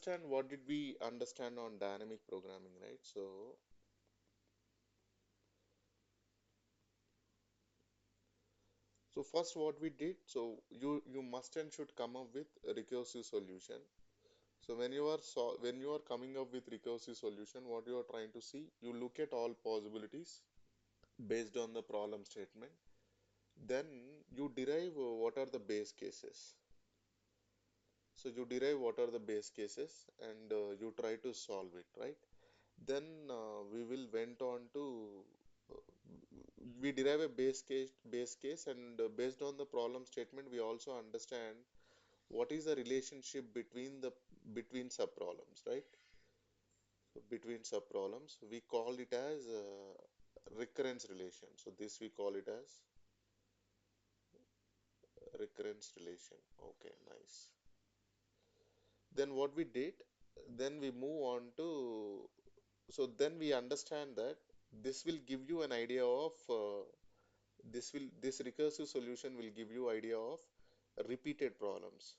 understand what did we understand on dynamic programming, right? So first what we did, so you must and should come up with a recursive solution. So when you are coming up with recursive solution, what you are trying to see, you look at all possibilities based on the problem statement. Then you derive what are the base cases. So you derive what are the base cases and you try to solve it, right? Then we will went on to uh, we derive a base case and based on the problem statement we also understand what is the relationship between subproblems, right? So between subproblems we call it as recurrence relation. So this we call it as recurrence relation. Okay, nice. Then what we did, then we move on to, so then we understand that this will give you an idea of this recursive solution will give you idea of repeated problems.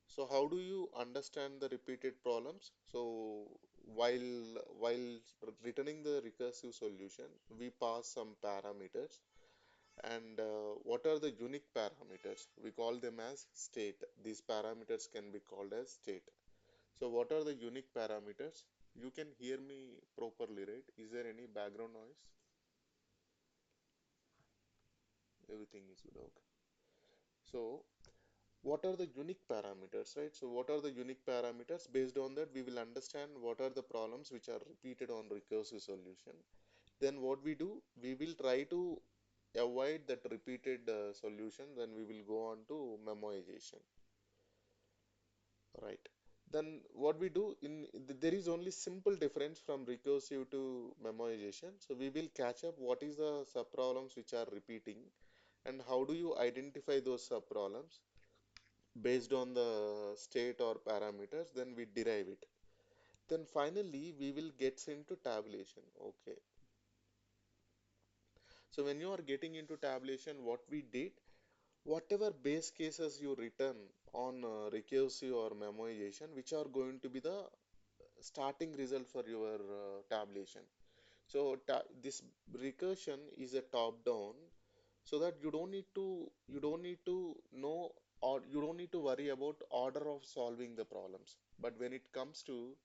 So how do you understand the repeated problems? So while returning the recursive solution, we pass some parameters. And what are the unique parameters? We call them as state. These parameters can be called as state. So what are the unique parameters? You can hear me properly, right? Is there any background noise? Everything is good. Okay. So what are the unique parameters, right? So what are the unique parameters? Based on that, we will understand what are the problems which are repeated on recursive solution. Then what we do, we will try to avoid that repeated solution. Then we will go on to memoization, right? Then what we do there is only simple difference from recursive to memoization. So we will catch up what is the subproblems which are repeating and how do you identify those subproblems based on the state or parameters, then we derive it. Then finally, we will get into tabulation. Okay. So when you are getting into tabulation, what we did, whatever base cases you return on recursive or memoization, which are going to be the starting result for your tabulation. So this recursion is a top down, so that you don't need to know or you don't need to worry about order of solving the problems. But when it comes to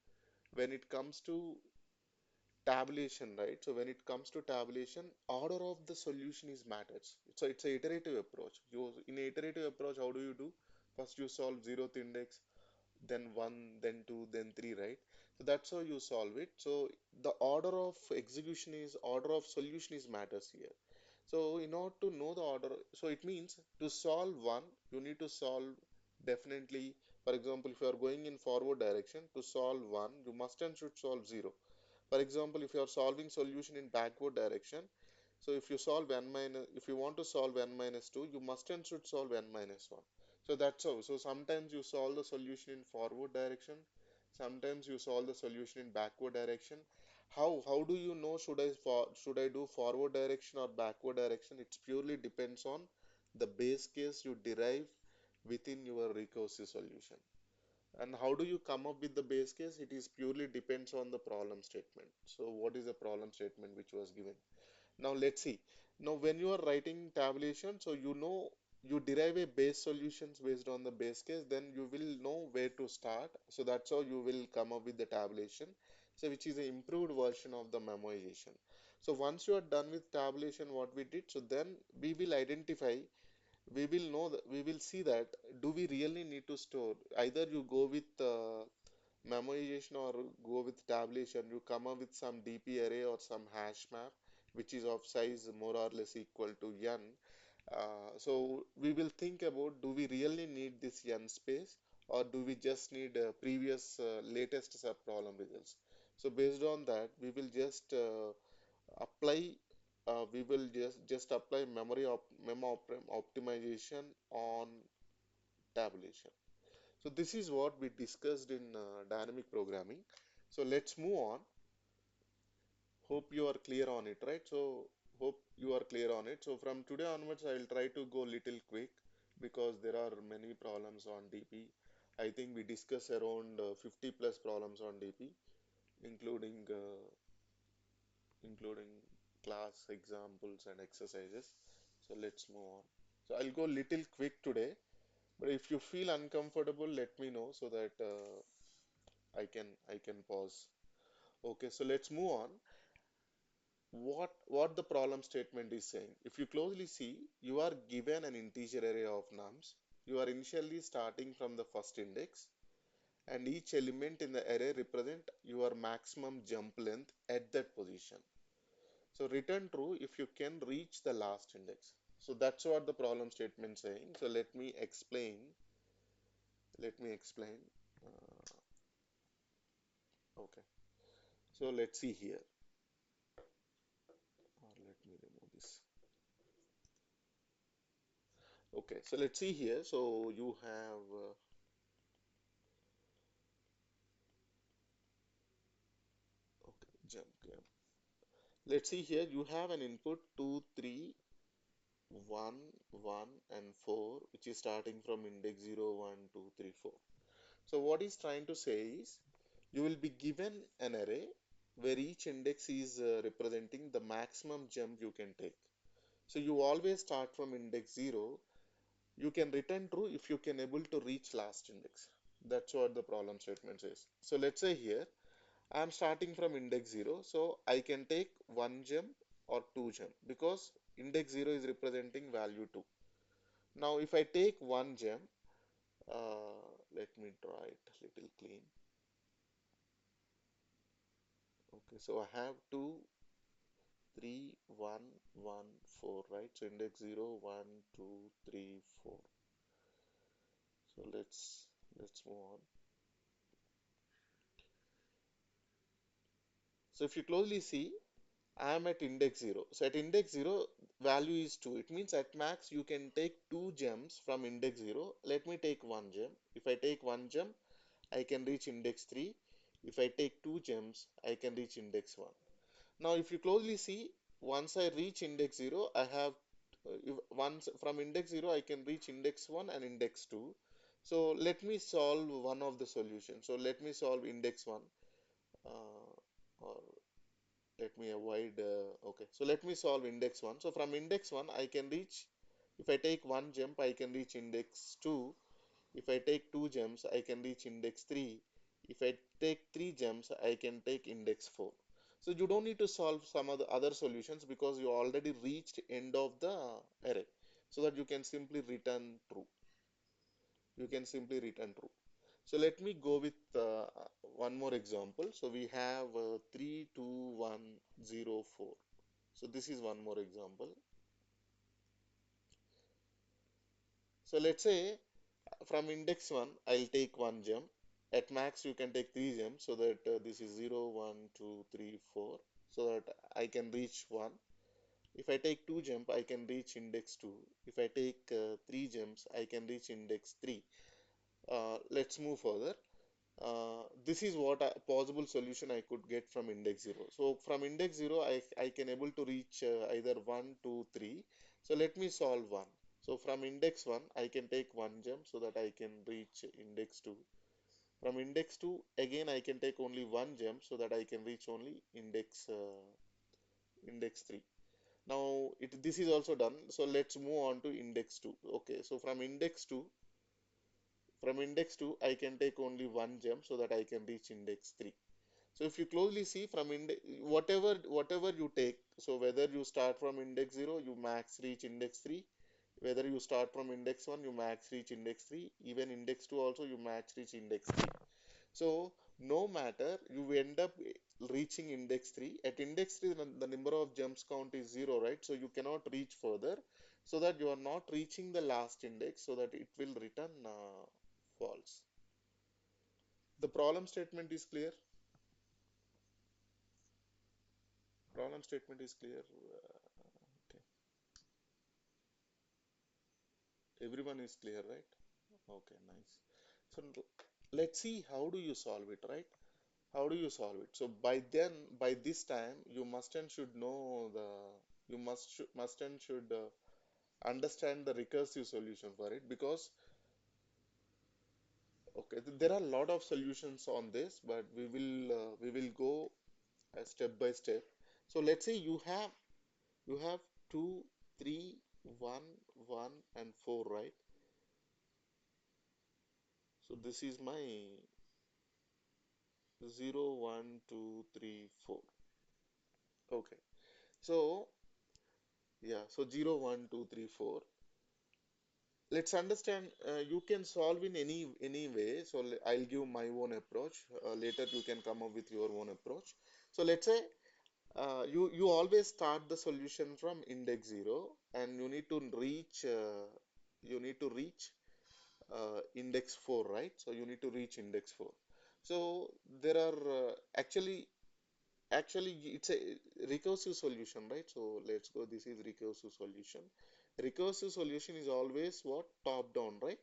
tabulation, right? So when it comes to tabulation, order of the solution is matters. So it's a iterative approach. In a iterative approach, how do you do? First you solve zeroth index, then 1, then 2, then 3, right? So that's how you solve it. So the order of solution is matters here. So in order to know the order, so it means to solve one, you need to solve definitely, for example, if you are going in forward direction, to solve one, you must and should solve zero. For example, if you are solving solution in backward direction, so if you want to solve n minus 2, you must and should solve n minus 1. So that's how. So sometimes you solve the solution in forward direction, sometimes you solve the solution in backward direction. How do you know should I do forward direction or backward direction? It purely depends on the base case you derive within your recursive solution. And how do you come up with the base case? It is purely depends on the problem statement. So what is the problem statement which was given? Now let's see. Now when you are writing tabulation, so you know you derive a base solutions based on the base case, then you will know where to start. So that's how you will come up with the tabulation. So which is an improved version of the memoization. So once you are done with tabulation, what we did, so then we will see that do we really need to store? Either you go with memoization or go with tabulation, you come up with some DP array or some hash map which is of size more or less equal to n. So we will think about do we really need this n space or do we just need previous latest subproblem results. So based on that, apply we will just apply optimization on tabulation. So this is what we discussed in dynamic programming. So let's move on. Hope you are clear on it, right? So hope you are clear on it. So from today onwards, I will try to go little quick because there are many problems on DP. I think we discussed around 50 plus problems on DP, including including class examples and exercises. So let's move on. So I'll go little quick today, but if you feel uncomfortable, let me know so that I can pause. Okay, so let's move on. What the problem statement is saying. If you closely see, you are given an integer array of nums. You are initially starting from the first index, and each element in the array represent your maximum jump length at that position. So return true if you can reach the last index. So that's what the problem statement saying. So let me explain. Let me explain. Okay. So let's see here. Let me remove this. Okay. So let's see here. So you have okay jump. Yeah. Let's see here. You have an input 2, 3, 1, 1, and 4, which is starting from index 0, 1, 2, 3, 4. So what he's trying to say is you will be given an array where each index is representing the maximum jump you can take. So you always start from index 0. You can return true if you can able to reach last index. That's what the problem statement says. So let's say here I am starting from index 0. So I can take one jump or two jump because index 0 is representing value 2. Now if I take one jump, let me draw it a little clean. Okay, so I have 2, 3, 1, 1, 4, right? So index 0, 1, 2, 3, 4. So let's move on. So if you closely see, I am at index 0. So at index 0, value is 2. It means at max you can take two gems from index 0. Let me take one gem. If I take one gem, I can reach index 3. If I take two gems, I can reach index 1. Now, if you closely see, once I reach index 0, I have once from index 0, I can reach index 1 and index 2. So let me solve one of the solutions. So let me solve index 1, or let me avoid. Okay, so let me solve index 1. So from index 1, I can reach, if I take one jump, I can reach index 2. If I take two gems, I can reach index 3. If I take three gems, I can take index 4. So you don't need to solve some other solutions because you already reached end of the array. So that you can simply return true. You can simply return true. So let me go with one more example. So we have 3, 2, 1, 0, 4. So this is one more example. So let's say from index 1, I'll take one gem. At max, you can take three gems so that this is 0, 1, 2, 3, 4, so that I can reach 1. If I take two gems, I can reach index 2. If I take three gems, I can reach index 3. Let's move further. This is what possible solution I could get from index 0. So from index 0, I can able to reach either 1, 2, 3. So let me solve 1. So from index 1, I can take one gem so that I can reach index 2. From index 2, again I can take only one gem so that I can reach only index 3. Now this is also done. So let's move on to index 2. Okay, so from index 2, I can take only one gem so that I can reach index 3. So if you closely see from index, whatever you take, so whether you start from index 0, you max reach index 3. Whether you start from index 1, you max reach index 3. Even index 2 also you max reach index 3. So no matter you end up reaching index 3. At index 3, the number of jumps count is 0, right? So you cannot reach further, so that you are not reaching the last index, so that it will return false. The problem statement is clear. Problem statement is clear. Okay. Everyone is clear, right? Okay, nice. So let's see how do you solve it, right? How do you solve it? So by this time, you must and should know you must and should understand the recursive solution for it because Okay, there are a lot of solutions on this, but we will go step by step. So let's say you have 2, 3, 1, 1, and 4, right? So this is my 0, 1, 2, 3, 4. Okay. So yeah, so 0, 1, 2, 3, 4. Let's understand, you can solve in any way. So I'll give my own approach. Later you can come up with your own approach. So let's say you always start the solution from index 0, and you need to reach index 4, right? So you need to reach index 4. So there are actually it's a recursive solution, right? So let's go. This is recursive solution. Recursive solution is always what? Top down, right?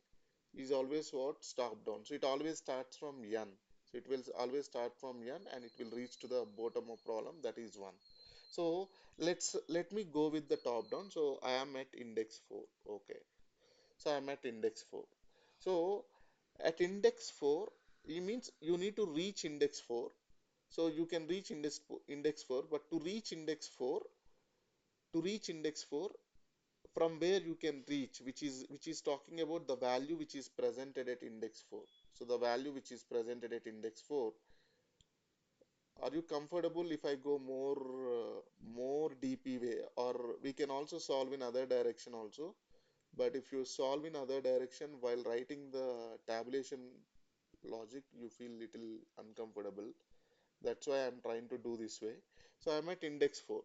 Is always what? Top down. So it always starts from n. So it will always start from n and it will reach to the bottom of problem, that is 1. So let me go with the top down. So I am at index 4. Okay. So I'm at index 4. So at index 4, it means you need to reach index 4. So you can reach index 4, but to reach index 4, from where you can reach, which is talking about the value which is presented at index 4. So the value which is presented at index 4, are you comfortable if I go more DP way, or we can also solve in other direction also? But if you solve in other direction while writing the tabulation logic, you feel little uncomfortable. That's why I'm trying to do this way. So I'm at index 4.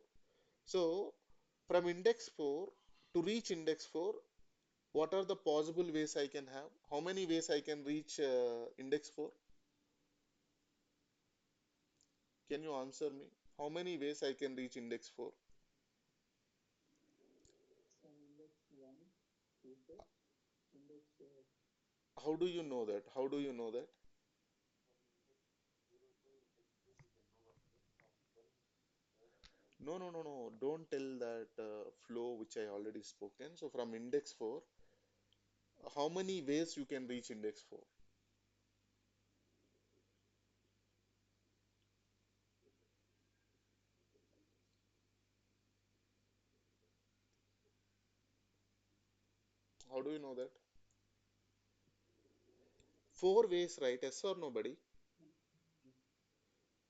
So from index 4 to reach index 4, what are the possible ways I can have? How many ways I can reach index 4? Can you answer me? How many ways I can reach index 4? How do you know that? How do you know that? No, no, no, no. Don't tell that flow which I already spoken. So from index 4, how many ways you can reach index 4? How do you know that? Four ways, right? Yes or nobody?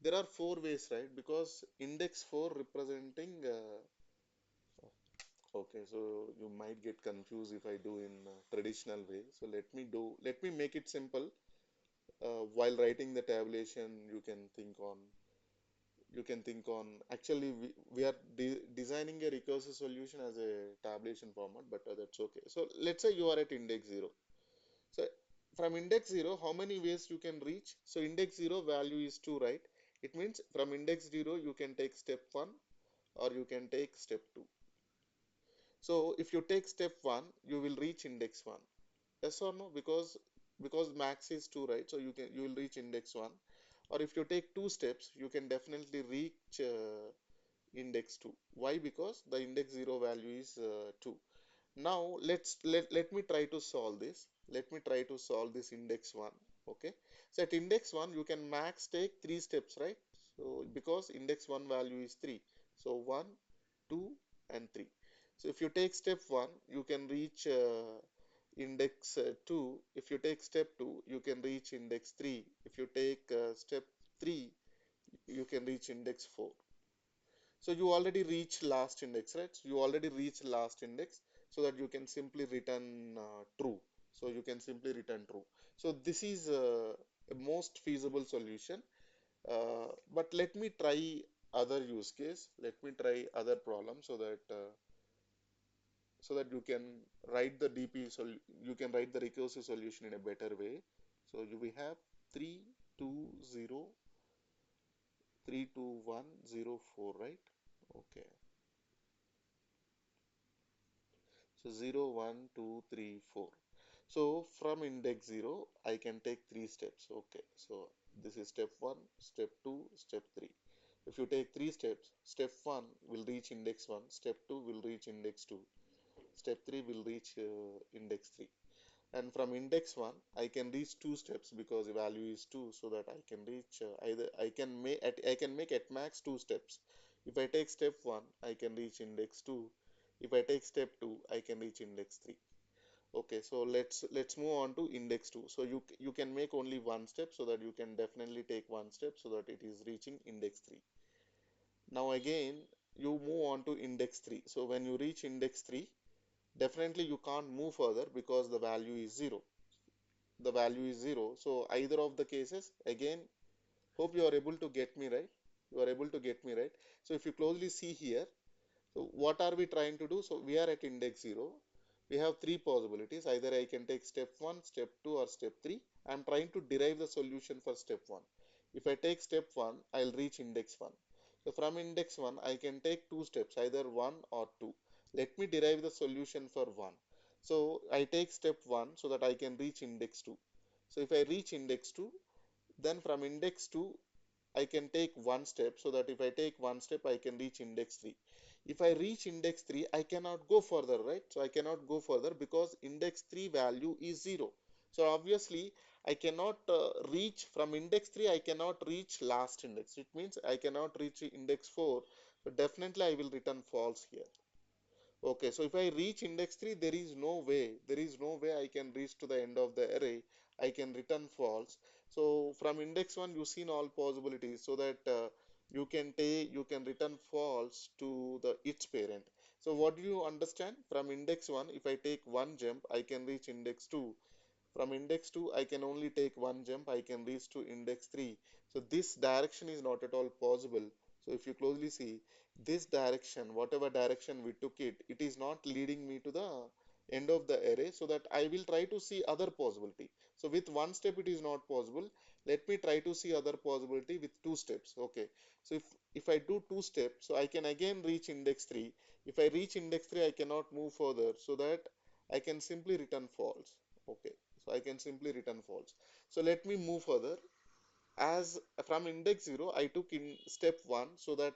There are four ways, right? Because index 4 representing. Okay, so you might get confused if I do in traditional way. So let me make it simple. While writing the tabulation, you can think on, actually we are designing a recursive solution as a tabulation format, but that's okay. So let's say you are at index 0. So from index 0, how many ways you can reach? So index 0 value is 2, right? It means from index 0 you can take step 1 or you can take step 2. So if you take step 1, you will reach index 1. Yes or no? Because max is 2, right? So you will reach index 1. Or if you take two steps, you can definitely reach index 2. Why? Because the index 0 value is 2. Now let me try to solve this. Let me try to solve this index 1. Okay. So at index 1 you can max take three steps, right? So because index 1 value is 3. So 1, 2, and 3. So if you take step 1, you can reach index 2. If you take step 2, you can reach index 3. If you take step 3, you can reach index 4. So you already reached last index, right? So you already reached last index, so that you can simply return true. So you can simply return true. So this is a most feasible solution. But let me try other use case. Let me try other problem so that you can write the you can write the recursive solution in a better way. So you we have 3 2 0 3 2 1 0 4, right? Okay. So 0, 1, 2, 3, 4. So from index 0, I can take three steps. Okay. So this is step 1, step 2, step 3. If you take three steps, step 1 will reach index 1, step 2 will reach index 2, step 3 will reach index 3. And from index 1, I can reach two steps because the value is 2, so that I can reach either I can make at max two steps. If I take step 1, I can reach index 2. If I take step 2, I can reach index 3. Okay, so let's move on to index 2. So you can make only one step, so that you can definitely take one step so that it is reaching index 3. Now again, you move on to index 3. So when you reach index 3, definitely you can't move further because the value is 0. The value is 0. So either of the cases, again, hope you are able to get me right. You are able to get me right. So if you closely see here, so what are we trying to do? So we are at index 0. We have three possibilities. Either I can take step 1, step 2 or step 3. I am trying to derive the solution for step 1. If I take step 1, I'll reach index 1. So from index 1, I can take two steps, either 1 or 2. Let me derive the solution for 1. So I take step 1 so that I can reach index 2. So if I reach index 2, then from index 2, I can take one step, so that if I take one step, I can reach index 3. If I reach index 3, I cannot go further, right? So I cannot go further because index 3 value is 0. So obviously, I cannot reach from index 3, I cannot reach last index. It means I cannot reach index 4. So definitely I will return false here. Okay, so if I reach index 3, there is no way I can reach to the end of the array. I can return false. So from index 1, you seen all possibilities so that you can return false to the its parent. So what do you understand? From index 1, if I take one jump, I can reach index 2. From index 2, I can only take one jump, I can reach to index 3. So this direction is not at all possible. So if you closely see, this direction, whatever direction we took it, it is not leading me to the end of the array, so that I will try to see other possibility. So with one step it is not possible. Let me try to see other possibility with two steps. Okay. So if I do two steps, so I can again reach index 3. If I reach index 3, I cannot move further, so that I can simply return false. Okay. So I can simply return false. So let me move further. As from index 0, I took in step 1, so that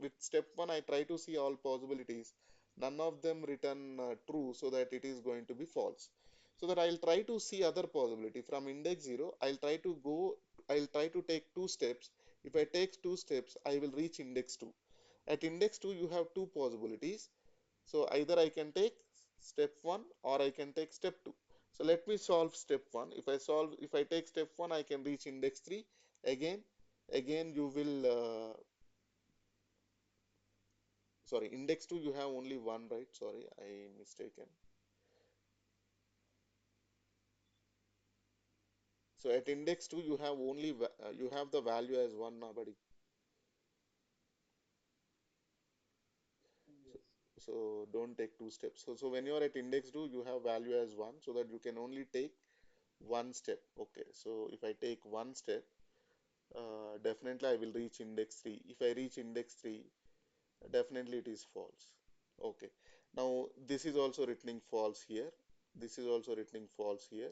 with step 1, I try to see all possibilities. None of them return true, so that it is going to be false. So that I'll try to see other possibility. From index 0, I'll try to take two steps. If I take two steps, I will reach index 2. At index 2, you have two possibilities. So either I can take step 1 or I can take step 2. So let me solve step 1. If I take step 1, I can reach index 3. Again, again you will, sorry, index 2 you have only one, right? Sorry, I mistaken. So at index 2, you have you have the value as 1 now, buddy. So, so don't take two steps. So when you are at index 2, you have value as 1, so that you can only take one step. Okay, so if I take one step, definitely I will reach index 3. If I reach index 3, definitely it is false. Okay. Now this is also returning false here. This is also returning false here.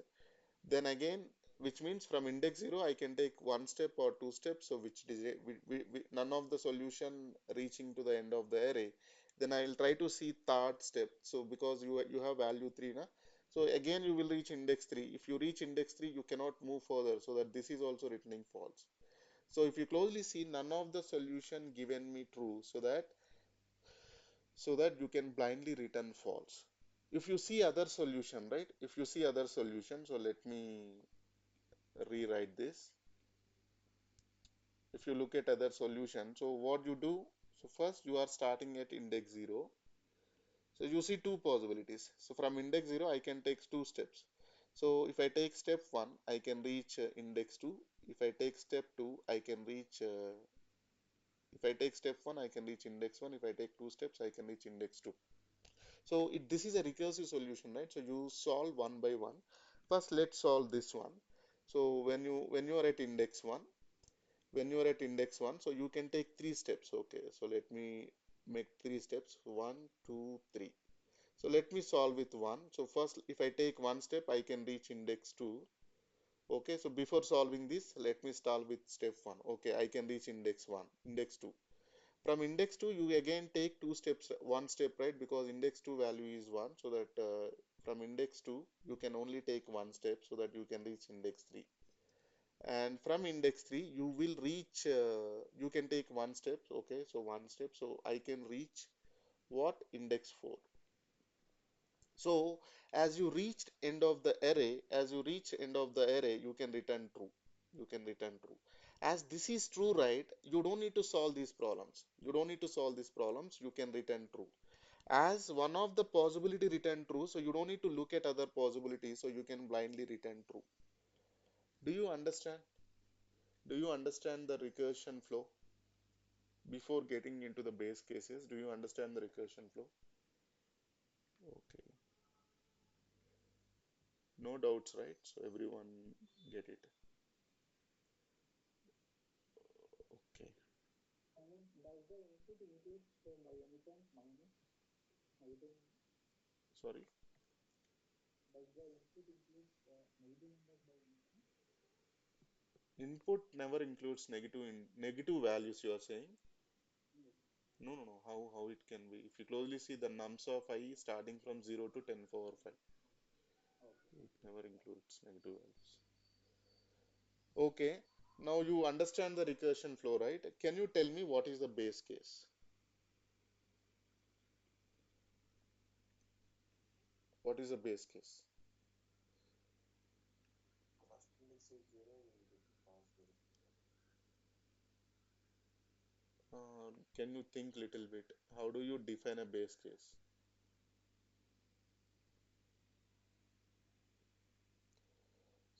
Then again, which means from index 0, I can take one step or two steps. So none of the solution reaching to the end of the array. Then I will try to see third step. So because you have value 3 na. So again you will reach index 3. If you reach index 3, you cannot move further. So that this is also returning false. So if you closely see, none of the solution given me true, so that you can blindly return false. If you see other solution, right? If you see other solution, so let me rewrite this. If you look at other solution, so what you do, so first you are starting at index 0. So you see two possibilities. So from index 0, I can take two steps. So if I take step 1, I can reach index 2. If I take step 2, I can reach if I take step 1, I can reach index 1. If I take two steps, I can reach index 2. So this is a recursive solution, right? So you solve one by one. First, let's solve this one. So when you are at index 1, when you are at index 1, so you can take three steps. Okay, so let me make three steps. One, two, three. So let me solve with one. So first, if I take one step, I can reach index 2. Okay, so before solving this, let me start with step 1. Okay, I can reach index 1, index 2. From index 2, you again take two steps, one step, right? Because index 2 value is 1. So that From index 2, you can only take one step so that you can reach index 3. And from index 3, you will reach, you can take one step, okay? So one step, so I can reach what? Index 4. So as you reached end of the array, as you reach end of the array, you can return true. You can return true. As this is true, right? You don't need to solve these problems. You don't need to solve these problems. You can return true. As one of the possibility return true, so you don't need to look at other possibilities, so you can blindly return true. Do you understand? Do you understand the recursion flow? Before getting into the base cases, do you understand the recursion flow? Okay, no doubts, right? So everyone get it. Okay, sorry. Input never includes negative values, you are saying? No, no, no. How it can be? If you closely see the nums of I starting from 0 to 10 power 5, it never includes negative values. Okay, now you understand the recursion flow, right? Can you tell me what is the base case? What is the base case? Can you think little bit? How do you define a base case?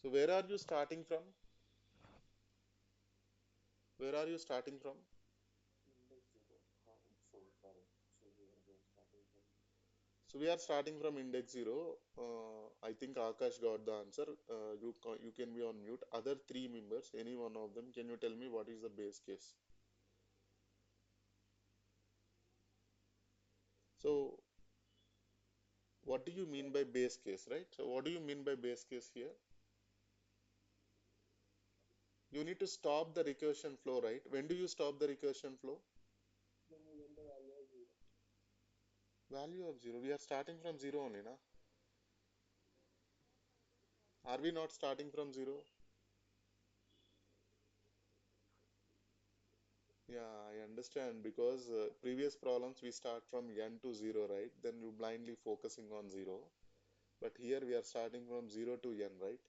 So where are you starting from? Where are you starting from? So we are starting from index 0. I think Akash got the answer. You can be on mute. Other three members, any one of them, can you tell me what is the base case? So what do you mean by base case, right? So what do you mean by base case here? You need to stop the recursion flow, right? When do you stop the recursion flow? Value of 0. We are starting from 0 only, na? Are we not starting from 0? Yeah, I understand because previous problems we start from n to 0, right? Then you blindly focusing on 0. But here we are starting from 0 to n, right?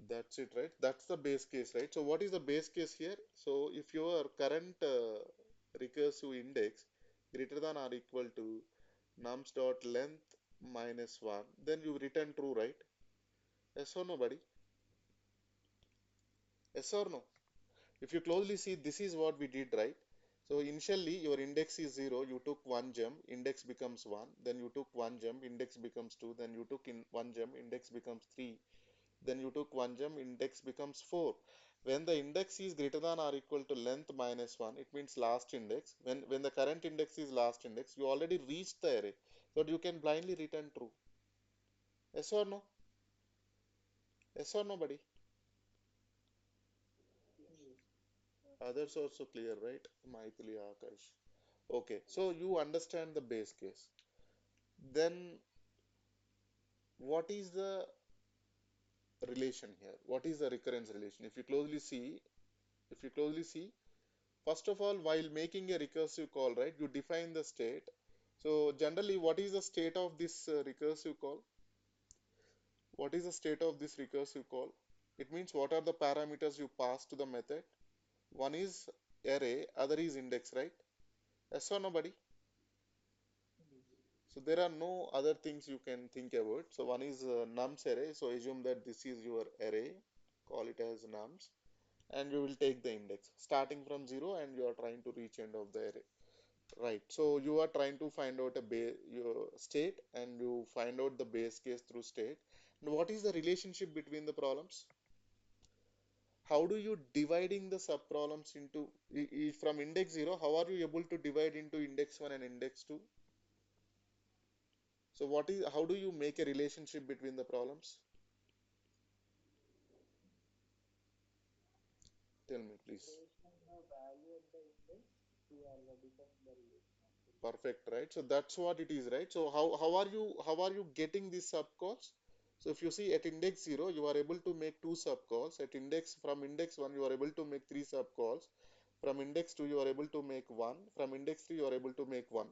That's it, right? That's the base case, right? So what is the base case here? So if your current recursive index greater than or equal to nums dot length minus 1, then you return true, right? Yes or no, buddy? Yes or no? If you closely see, this is what we did, right? So initially your index is 0, you took one jump, index becomes 1, then you took one jump, index becomes 2, then you took in one jump, index becomes 3, then you took one jump, index becomes 4. When the index is greater than or equal to length minus 1, it means last index. When the current index is last index, you already reached the array. So you can blindly return true. Yes or no? Yes or nobody? Others also clear, right? Maithili, Akash. Okay, so you understand the base case. Then what is the relation here? What is the recurrence relation? If you closely see, first of all, while making a recursive call, right, you define the state. So generally, what is the state of this recursive call? What is the state of this recursive call? It means what are the parameters you pass to the method? One is array, other is index, right? Yes or nobody? So there are no other things you can think about. So one is nums array. So assume that this is your array. Call it as nums, and you will take the index starting from 0 and you are trying to reach end of the array. Right. So you are trying to find out a your state and you find out the base case through state. And what is the relationship between the problems? How do you dividing the subproblems into from index 0? How are you able to divide into index 1 and index 2? So what is how do you make a relationship between the problems? Tell me, please. Perfect, right? So that's what it is, right? So how are you getting these subcalls? So if you see at index 0, you are able to make two subcalls. At index from index 1, you are able to make three subcalls. From index 2, you are able to make one. From index 3, you are able to make one.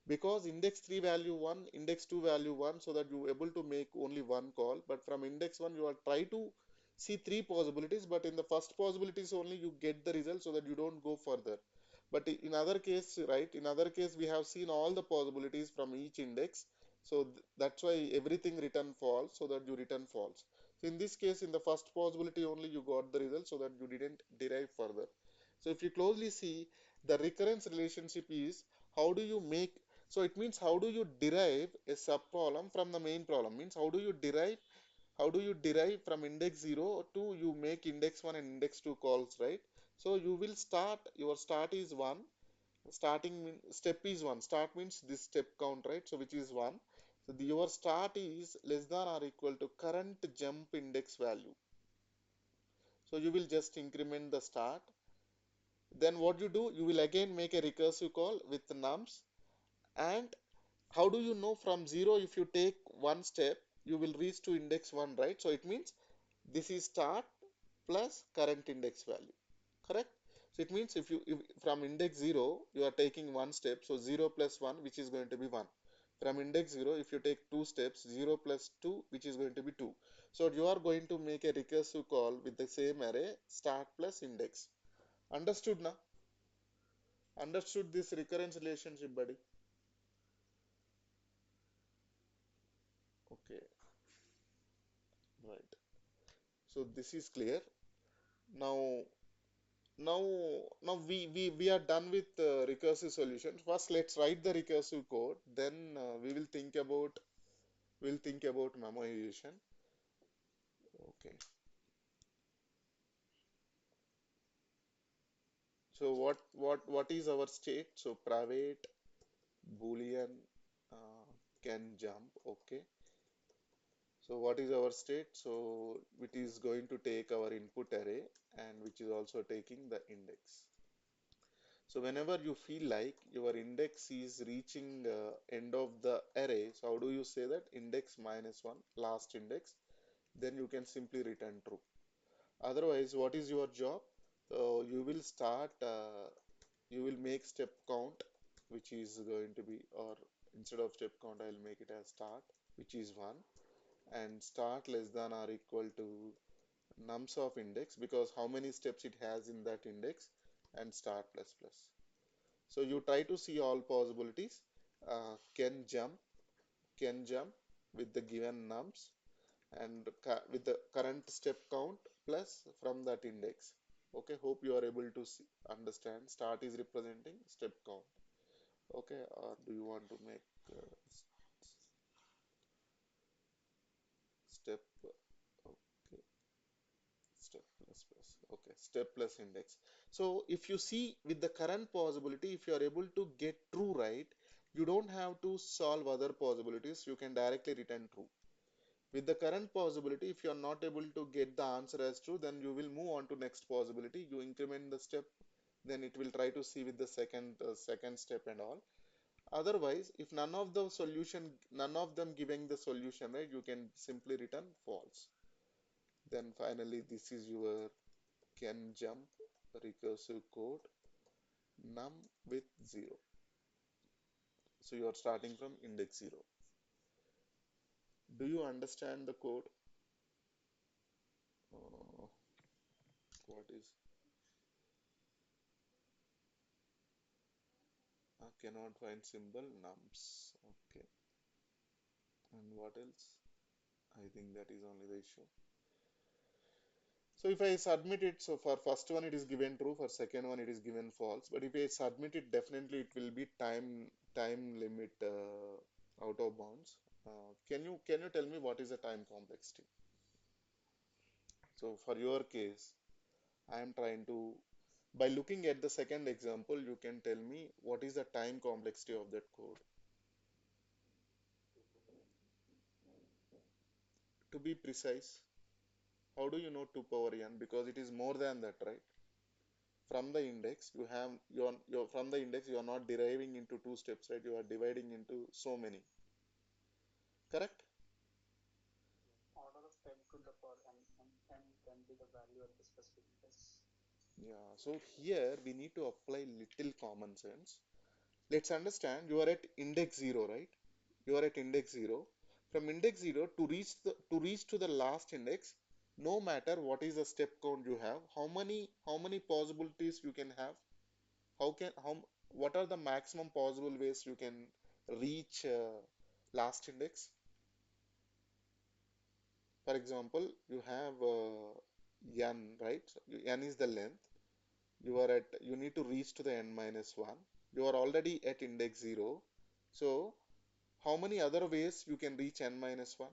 Because index 3 value 1, index 2 value 1, so that you are able to make only one call. But from index 1, you are try to see three possibilities, but in the first possibilities only you get the result so that you don't go further. But in other case, right, in other case we have seen all the possibilities from each index. So that's why everything return false so that you return false. So in this case, in the first possibility only you got the result so that you didn't derive further. So if you closely see, the recurrence relationship is how do you make, so it means how do you derive a subproblem from the main problem, means how do you derive from index 0 to you make index 1 and index 2 calls, right? So you will start, your start is 1, step is 1, start means this step count, right? So which is 1. So your start is less than or equal to current jump index value. So you will just increment the start. Then what you do, you will again make a recursive call with nums. And how do you know from 0, if you take one step, you will reach to index 1, right? So it means this is start plus current index value, correct? So it means if from index 0 you are taking one step, so 0 plus 1, which is going to be 1. From index 0, if you take two steps, 0 plus 2, which is going to be 2. So you are going to make a recursive call with the same array, start plus index. Understood now? Understood this recurrence relationship, buddy? Okay, right. So this is clear. Now, now, now we are done with recursive solution. First, let's write the recursive code. Then we'll think about memoization. Okay. So what is our state? So private boolean uh, can jump. Okay. So what is our state? So it is going to take our input array and which is also taking the index. So whenever you feel like your index is reaching end of the array, so how do you say that? Index minus 1, last index, then you can simply return true. Otherwise, what is your job? So you will make step count, which is going to be, or instead of step count, I'll make it as start, which is 1, and start less than or equal to nums of index, because how many steps it has in that index, and start plus plus. So you try to see all possibilities. Can jump with the given nums and with the current step count plus from that index. Okay, hope you are able to understand. Start is representing step count. Okay, or do you want to make step? Okay, step plus plus. Okay, step plus index. So if you see with the current possibility, if you are able to get true, right, you don't have to solve other possibilities. You can directly return true. With the current possibility, if you are not able to get the answer as true, then you will move on to next possibility. You increment the step, then it will try to see with the second step and all. Otherwise, if none of them giving the solution, right, you can simply return false. Then finally, this is your can jump recursive code num with 0. So you are starting from index 0. Do you understand the code? Uh, what is cannot find symbol nums? Okay. And what else? I think that is only the issue. So if I submit it, so for first one it is given true, for second one it is given false. But if I submit it, definitely it will be time limit out of bounds. Can you tell me what is the time complexity? So for your case, I am trying to, by looking at the second example, you can tell me what is the time complexity of that code. To be precise, how do you know 2 power n? Because it is more than that, right? from the index you have your from the index you are not deriving into two steps, right? You are dividing into so many, correct? Yeah, so here we need to apply little common sense. Let's understand you are at index 0, right? You are at index 0. From index 0 to reach to the last index, no matter what is the step count you have, how many possibilities you can have, how can how what are the maximum possible ways you can reach last index? For example, you have n, right? N is the length. You need to reach to the n minus 1. You are already at index 0. So how many other ways you can reach n minus 1?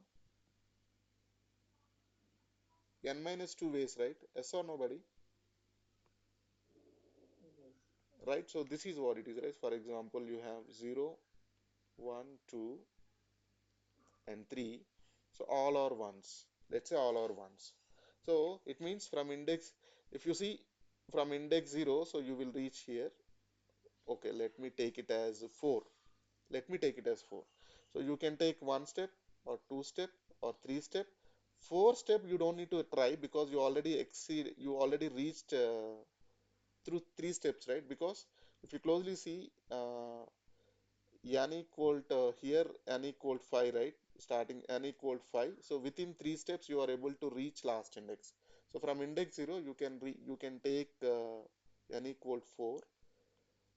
N minus 2 ways, right? Yes or nobody? Right? So this is what it is, right? For example, you have 0, 1, 2, and 3. So all are ones. Let's say all are ones. So it means from index, if you see from index 0, so you will reach here. Okay, let me take it as 4. Let me take it as 4. So you can take one step or two step or three step. Four step you don't need to try because you already reached through three steps, right? Because if you closely see, n equal to here n equal 5, right? Starting n equal 5. So within three steps you are able to reach last index. So from index 0 you can take n equal 4.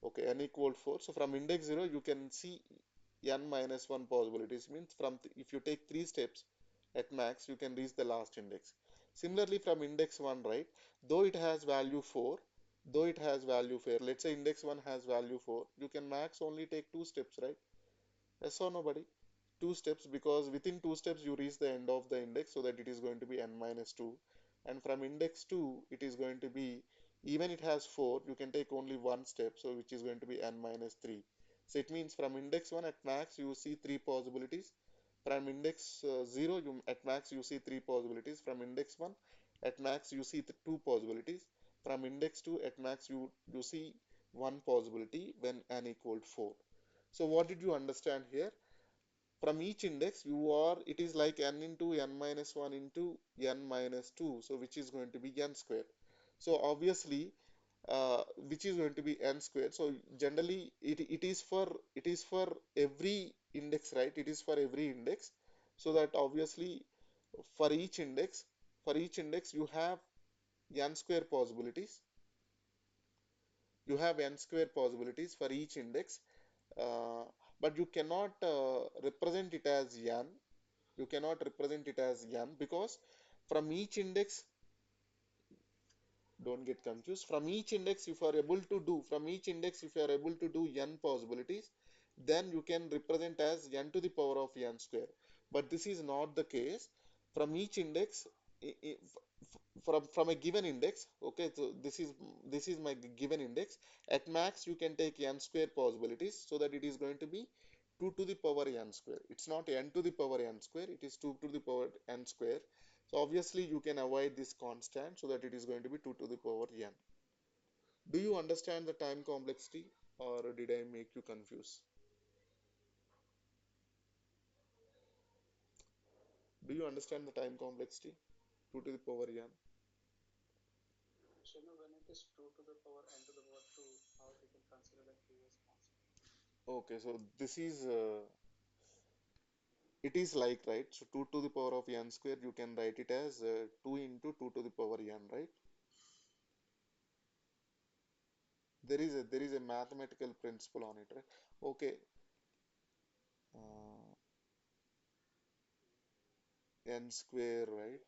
Okay, n equal 4. So from index 0 you can see n minus 1 possibilities. Means if you take three steps at max you can reach the last index. Similarly from index 1, right? Though it has value 4, though it has value 4, let's say index 1 has value 4, you can max only take two steps, right? Yes or nobody? Two steps, because within two steps you reach the end of the index, so that it is going to be n minus 2. And from index 2 it is going to be, even it has 4, you can take only one step, so which is going to be n minus 3. So it means from index 1 at max you see three possibilities. From index 0 at max you see three possibilities. From index 1 at max you see two possibilities. From index 2 at max you see one possibility when n equal 4. So what did you understand here? From each index it is like n into n minus 1 into n minus 2, so which is going to be n square. So obviously which is going to be n square. So generally it is for every index, right? It is for every index. So that obviously for each index for each index you have n square possibilities. You have n square possibilities for each index, uh, but you cannot represent it as n. You cannot represent it as n because from each index, don't get confused, from each index if you are able to do from each index if you are able to do n possibilities, then you can represent as n to the power of n square. But this is not the case. From each index, from a given index, okay, so this is my given index. At max you can take n square possibilities, so that it is going to be 2 to the power n square. It's not n to the power n square, it is 2 to the power n square. So obviously you can avoid this constant, so that it is going to be 2 to the power n. Do you understand the time complexity, or did I make you confused? Do you understand the time complexity? 2 to the power n. Okay, so this is it is like, right? So 2 to the power of n square, you can write it as 2 into 2 to the power n, right? There is a mathematical principle on it, right? Okay, uh, n square, right?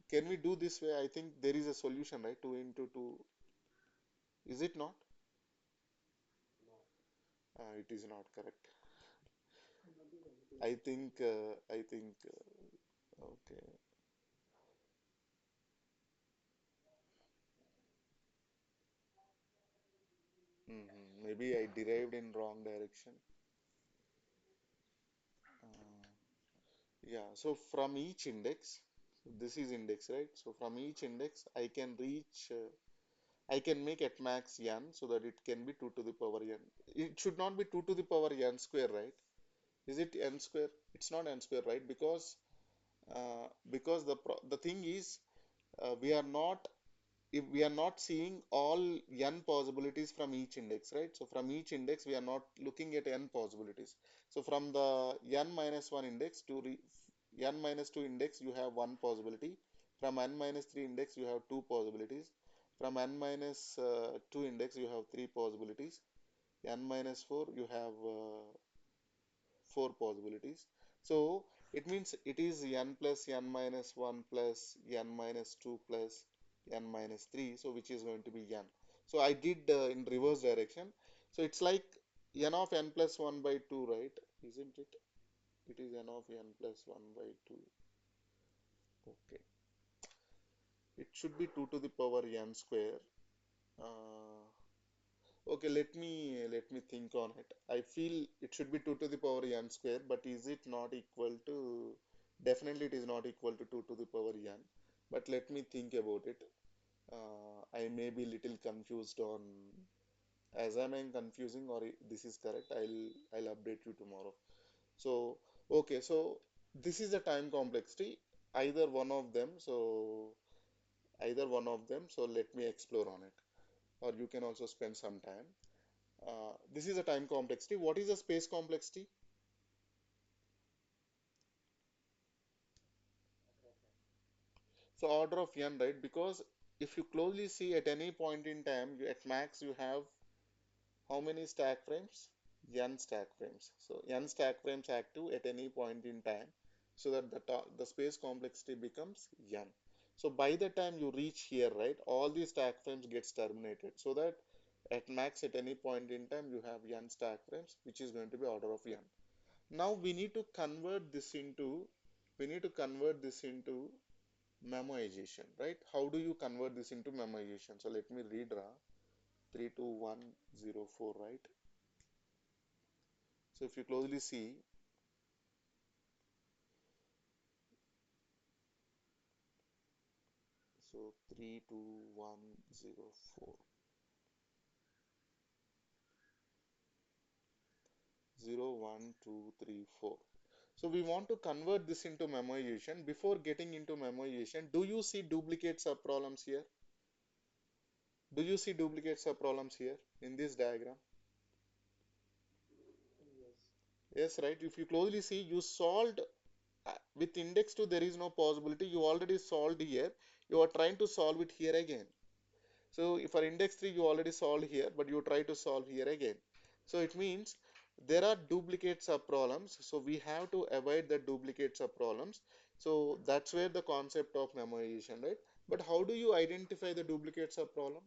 Can we do this way? I think there is a solution, right? 2 into 2. Is it not? It is not correct. Okay. Maybe I derived in wrong direction. Uh, yeah, so from each index, this is index, right? So from each index, I can reach I can make at max n so that it can be 2 to the power n. It should not be 2 to the power n square, right? Is it n square? It's not n square, right? Because the thing is, we are not, if we are not seeing all n possibilities from each index, right? So from each index we are not looking at n possibilities. So from the n minus 1 index to n minus 2 index you have one possibility. From n minus 3 index you have two possibilities. From n minus 2 index you have three possibilities. N minus 4 you have four possibilities. So it means it is n plus n minus 1 plus n minus 2 plus n minus 3. So which is going to be n. So I did in reverse direction. So it's like n of n plus 1 by 2, right? Isn't it? It is n of n plus 1 by 2. Okay. It should be 2 to the power n square. Uh, okay, let me think on it. I feel it should be 2 to the power n square, but is it not equal to? Definitely, it is not equal to 2 to the power n. But let me think about it. I may be little confused on as I am confusing or this is correct. I'll update you tomorrow. So okay, so this is the time complexity. Either one of them. So either one of them. So let me explore on it. Or you can also spend some time. This is a time complexity. What is the space complexity? So order of n, right? Because if you closely see at any point in time, at max you have how many stack frames? N stack frames. So n stack frames active at any point in time, so that the space complexity becomes n. So by the time you reach here, right, all these stack frames gets terminated, so that at max at any point in time you have n stack frames, which is going to be order of n. Now we need to convert this into memoization, right? How do you convert this into memoization? So let me redraw 32104, right? So if you closely see, so 32104, 01234. So we want to convert this into memoization. Before getting into memoization, do you see duplicate subproblems here? Do you see duplicate subproblems here in this diagram? Yes, right. If you closely see, you solved with index 2, there is no possibility. You already solved here. You are trying to solve it here again. So if for index 3, you already solved here, but you try to solve here again. So it means there are duplicates of problems. So we have to avoid the duplicates of problems. So that's where the concept of memoization, right? But how do you identify the duplicates of problem?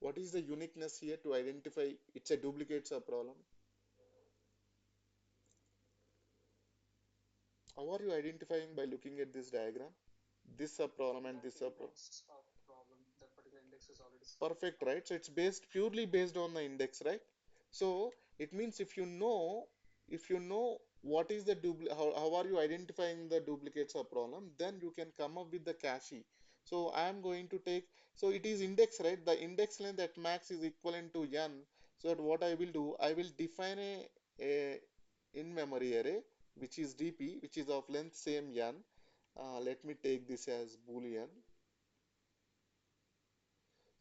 What is the uniqueness here to identify it's a duplicates of problem? How are you identifying by looking at this diagram? This subproblem and this subproblem. Perfect, right? So it's based purely based on the index, right? So it means if you know what is the how are you identifying the duplicates of problem, then you can come up with the cache. So I am going to take, so it is index, right? The index length at max is equivalent to n. So that what I will do, I will define a in-memory array, which is dp, which is of length same n. Let me take this as boolean.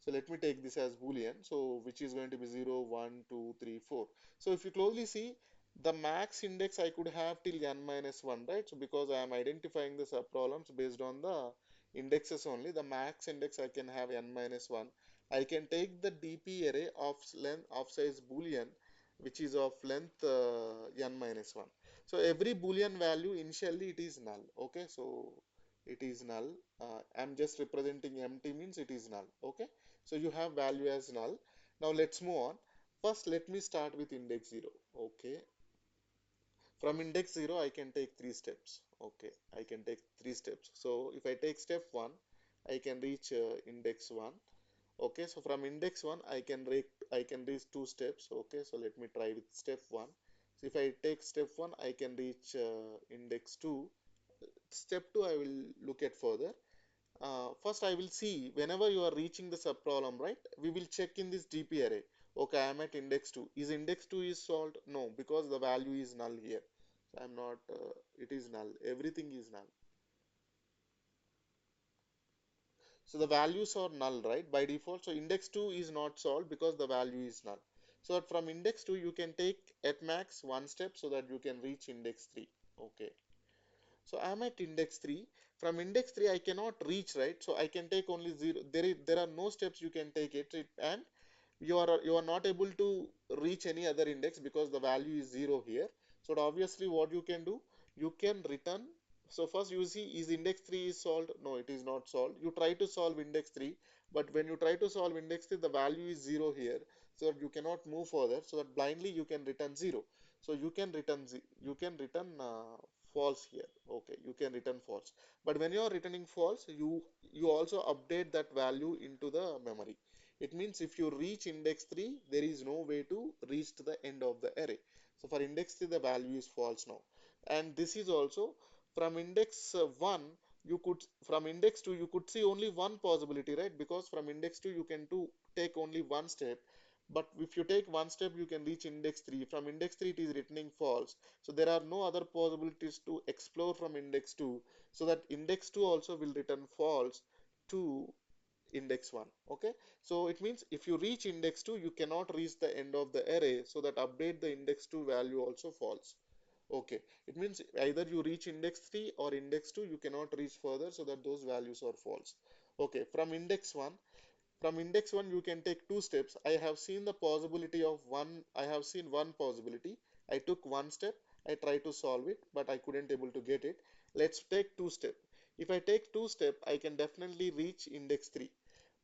So let me take this as boolean, so which is going to be 0 1 2 3 4. So if you closely see, the max index I could have till n minus 1, right? So because I am identifying the subproblems based on the indexes only, the max index I can have n minus 1. I can take the dp array of length of size boolean, which is of length n minus 1. So every boolean value initially it is null. Okay, so it is null. I'm just representing empty means it is null. Okay, so you have value as null. Now let's move on. First, let me start with index 0. Okay, from index 0, I can take three steps. Okay, I can take three steps. So if I take step 1, I can reach index 1. Okay, so from index 1, I can reach two steps. Okay, so let me try with step 1. So if I take step 1, I can reach index 2. Step 2, I will look at further. First, I will see whenever you are reaching the subproblem, right? We will check in this DP array. Okay, I am at index 2. Is index 2 is solved? No, because the value is null here. So I'm not, it is null. Everything is null. So the values are null, right? By default. So index 2 is not solved because the value is null. So that from index 2, you can take at max one step so that you can reach index 3. Okay. So I'm at index 3. From index 3, I cannot reach, right? So I can take only 0. There are no steps you can take and you are not able to reach any other index because the value is 0 here. So obviously what you can do, you can return. So first you see, is index 3 is solved? No, it is not solved. You try to solve index 3, but when you try to solve index 3, the value is 0 here, so that you cannot move further, so that blindly you can return 0. So you can return false here. Okay, you can return false. But when you are returning false, you also update that value into the memory. It means if you reach index 3, there is no way to reach to the end of the array. So for index 3, the value is false now. And this is also from index 1, from index 2, you could see only one possibility, right? Because from index 2, you can take only one step. But if you take one step, you can reach index 3. From index 3, it is returning false. So there are no other possibilities to explore from index 2. So that index 2 also will return false to index 1. Okay, so it means if you reach index 2, you cannot reach the end of the array, so that update the index 2 value also false. Okay, it means either you reach index 3 or index 2, you cannot reach further, so that those values are false. Okay, from index 1 you can take two steps. I have seen the possibility of one. I have seen one possibility. I took one step. I tried to solve it, but I couldn't able to get it. Let's take two step. If I take two step, I can definitely reach index 3.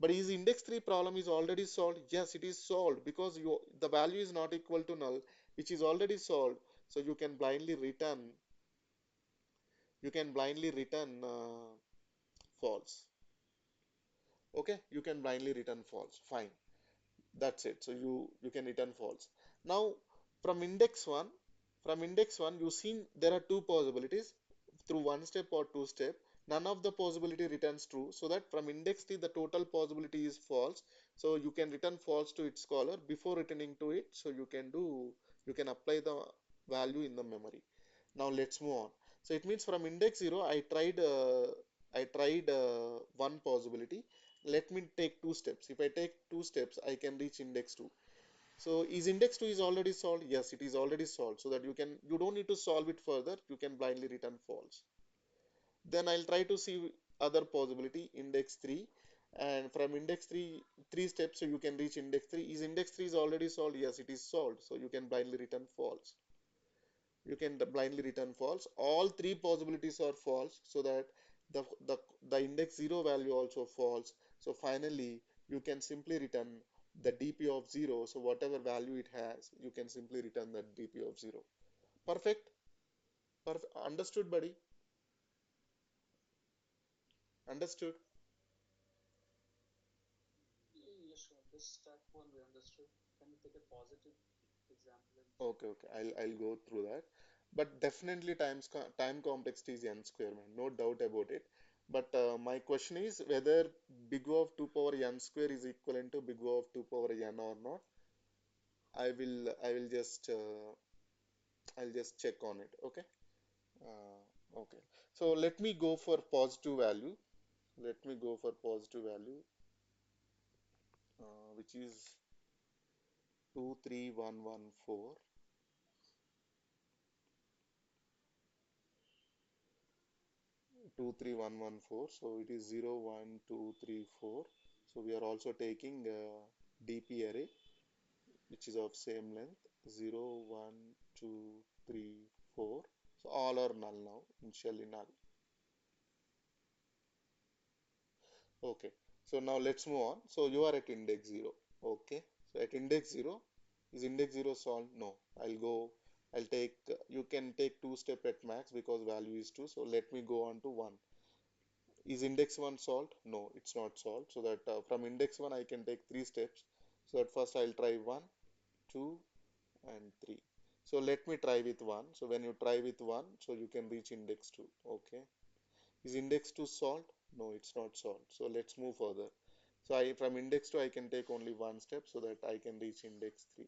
But is index 3 problem is already solved? Yes, it is solved because the value is not equal to null, which is already solved. So you can blindly return false. Okay, you can blindly return false. Fine. That's it. So you can return false. Now from index 1, you seen there are two possibilities through one step or two step. None of the possibility returns true. So that from index 3 the total possibility is false. So you can return false to its caller before returning to it. So you can apply the value in the memory. Now let's move on. So it means from index 0, I tried one possibility. Let me take two steps. If I take two steps, I can reach index 2. So is index 2 is already solved? Yes, it is already solved. So that you don't need to solve it further. You can blindly return false. Then I'll try to see other possibility, index 3. And from index 3, three steps, so you can reach index 3. Is index 3 is already solved? Yes, it is solved. So you can blindly return false. You can blindly return false. All three possibilities are false, so that the, the, the index 0 value also false. So finally, you can simply return the DP of 0. So whatever value it has, you can simply return that DP of 0. Perfect? Perfect. Understood, buddy? Understood? Okay, okay. I'll go through that. But definitely time complexity is n square, man. No doubt about it. But my question is whether big O of 2 power n square is equivalent to big O of 2 power n or not. I'll just check on it. Okay. Okay. So let me go for positive value. Let me go for positive value, which is 23114. 23114, so it is 0 1 2 3 4. So we are also taking DP array which is of same length, 0 1 2 3 4. So all are null now, initially null. Okay, so now let's move on. So you are at index 0. Okay, so at index 0, is index 0 solved? No. I'll take, you can take two step at max because value is 2. So let me go on to 1. Is index 1 solved? No, it's not solved. So that from index 1, I can take three steps. So at first I'll try 1, 2, and 3. So let me try with 1. So when you try with 1, so you can reach index 2. Okay. Is index 2 solved? No, it's not solved. So let's move further. So I from index 2 I can take only one step so that I can reach index 3.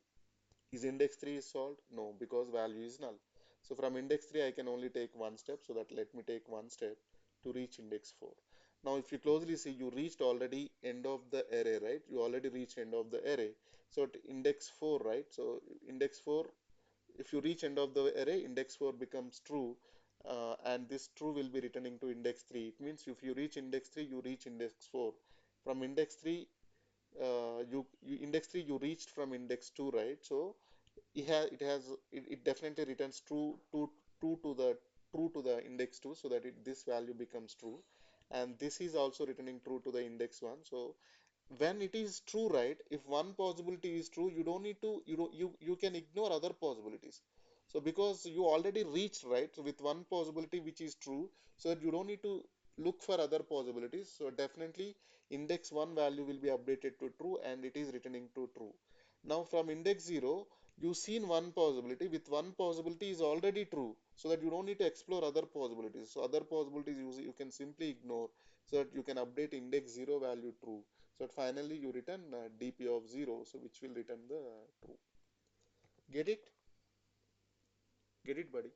Is index 3 is solved? No, because value is null. So from index 3 I can only take one step, so that let me take one step to reach index 4. Now if you closely see, you reached already end of the array, right? You already reached end of the array. So at index 4, right? So index 4, if you reach end of the array, index 4 becomes true, and this true will be returning to index 3. It means if you reach index 3, you reach index 4. From index 3, you index 3 you reached from index 2, right? So it definitely returns true to the true to the index 2, so that this value becomes true, and this is also returning true to the index 1. So when it is true, right, if one possibility is true, you don't need to you don't, you can ignore other possibilities. So because you already reached, right, with one possibility which is true, so that you don't need to look for other possibilities. So definitely index 1 value will be updated to true, and it is returning to true. Now from index 0, you seen one possibility, with one possibility is already true, so that you don't need to explore other possibilities. So other possibilities you can simply ignore, so that you can update index 0 value true. So finally you return dp of 0, so which will return the true. Get it? Get it, buddy?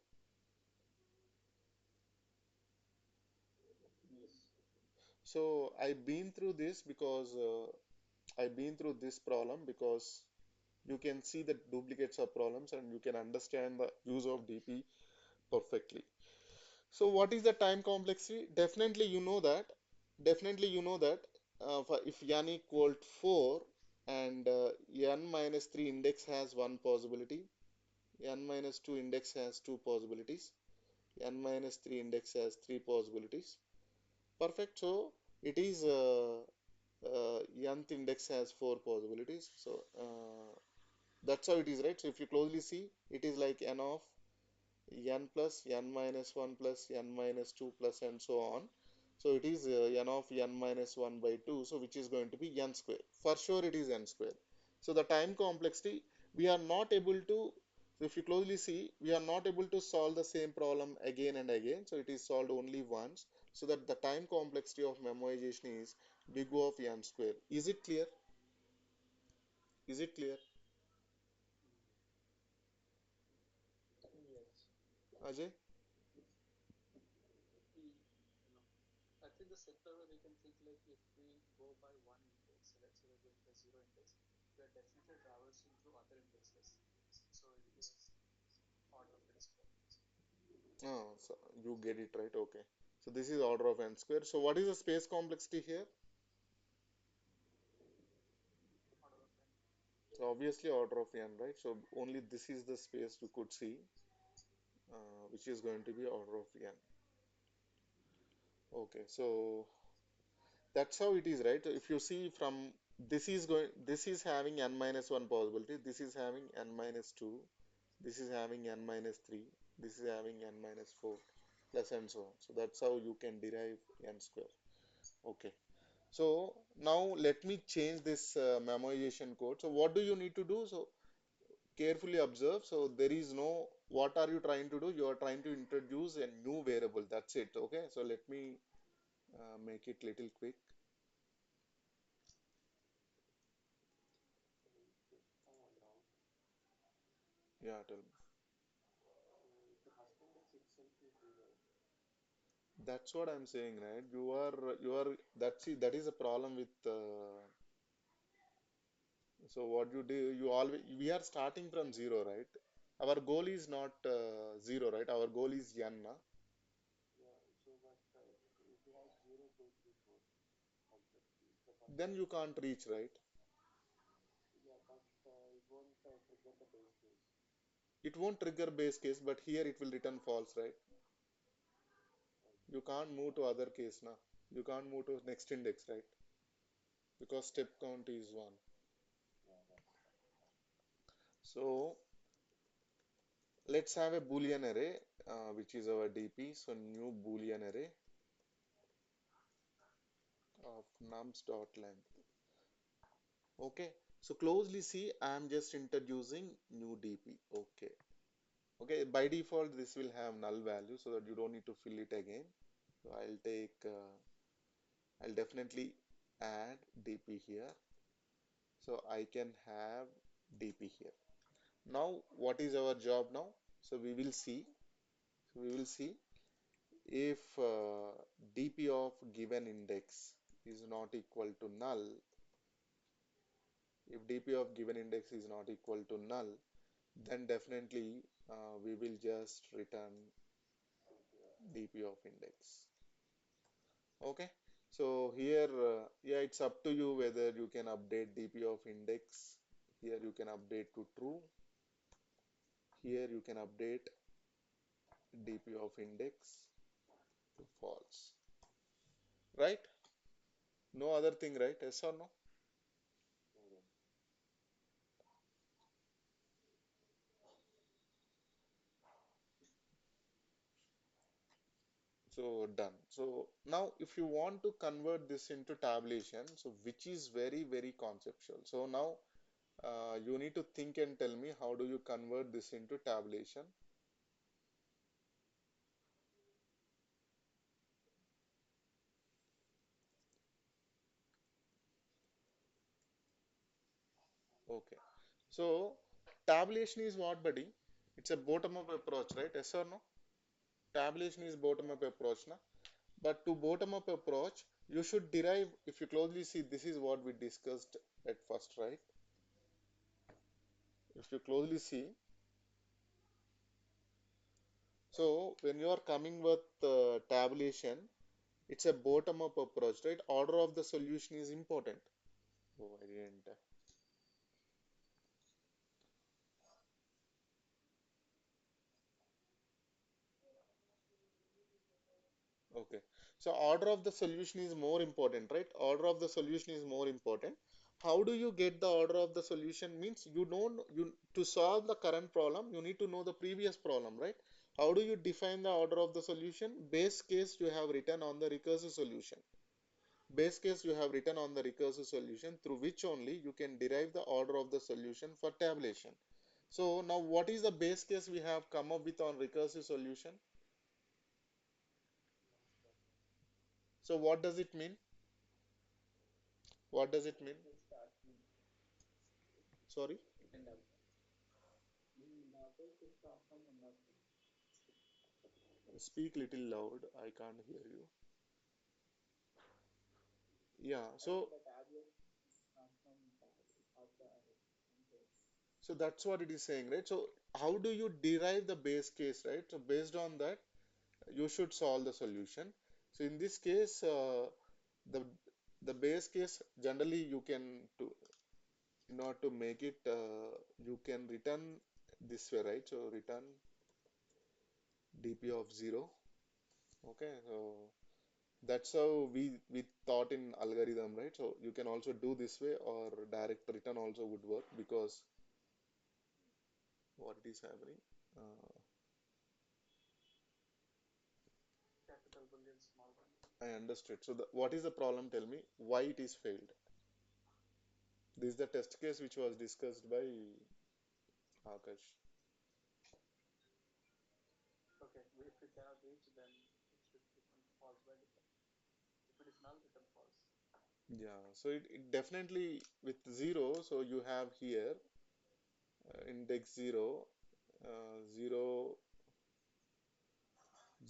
So I've been through this because I've been through this problem because you can see the duplicates of problems and you can understand the use of dp perfectly. So what is the time complexity? Definitely you know that. Definitely you know that if n equal 4 and n minus 3 index has one possibility, n minus 2 index has two possibilities, n minus 3 index has three possibilities. Perfect. So it is nth index has four possibilities. So that's how it is, right? So if you closely see, it is like n of n plus n minus 1 plus n minus 2 plus and so on. So it is n of n minus 1 by 2, so which is going to be n square. For sure it is n square. So the time complexity, we are not able to, so if you closely see, we are not able to solve the same problem again and again. So it is solved only once. So that the time complexity of memoization is big O of n square. Is it clear? Is it clear? Ajay? Oh, so you get it right. Okay. So this is order of n square. So what is the space complexity here? So obviously order of n, right? So only this is the space you could see, which is going to be order of n. Okay. So that's how it is, right? So if you see from this is having n minus 1 possibility. This is having n minus 2. This is having n minus 3. This is having n minus 4 plus and so on. So that's how you can derive n square. Okay. So now let me change this memoization code. So what do you need to do? So carefully observe. So there is no, what are you trying to do? You are trying to introduce a new variable. That's it. Okay. So let me make it little quick. Yeah, tell me. That's what I'm saying, right? That's it. That is a problem with, so what you do, you always, we are starting from zero, right? Our goal is not zero, right? Our goal is n. Na? Then you can't reach, right? It won't trigger base case, but here it will return false, right? You can't move to other case now. You can't move to next index, right? Because step count is 1. So let's have a Boolean array, which is our DP. So new Boolean array of nums dot length. Okay. So closely see, I am just introducing new DP. Okay. Okay. By default, this will have null value so that you don't need to fill it again. So I'll take I'll definitely add DP here. So I can have DP here. Now, what is our job now? So we will see if DP of given index is not equal to null. If DP of given index is not equal to null, then definitely we will just return DP of index. Okay. So here, yeah, it's up to you whether you can update DP of index. Here you can update to true. Here you can update DP of index to false. Right? No other thing, right? Yes or no? So done. So now if you want to convert this into tabulation, so which is very, very conceptual. So now you need to think and tell me how do you convert this into tabulation. Okay. So tabulation is what, buddy? It's a bottom-up approach, right? Yes or no? Tabulation is bottom-up approach, na? But to bottom-up approach, you should derive, if you closely see, this is what we discussed at first, right? If you closely see, so when you are coming with tabulation, it's a bottom-up approach, right? Order of the solution is important. Oh, I didn't. Okay. So order of the solution is more important, right? Order of the solution is more important. How do you get the order of the solution? Means you don't you to solve the current problem, you need to know the previous problem, right? How do you define the order of the solution? Base case you have written on the recursive solution. Base case you have written on the recursive solution through which only you can derive the order of the solution for tabulation. So now what is the base case we have come up with on recursive solution? So what does it mean? What does it mean? Sorry, speak little loud. I can't hear you. Yeah, so that's what it is saying, right? So how do you derive the base case, right? So based on that, you should solve the solution. So in this case, the the base case generally you can to in order to make it, you can return this way, right? So return dp of 0. Okay, so that's how we thought in algorithm, right? So you can also do this way or direct return also would work because what it is happening. Uh, I understood. So what is the problem? Tell me why it is failed. This is the test case which was discussed by Akash. Yeah, so it definitely with 0, so you have here index 0, 0,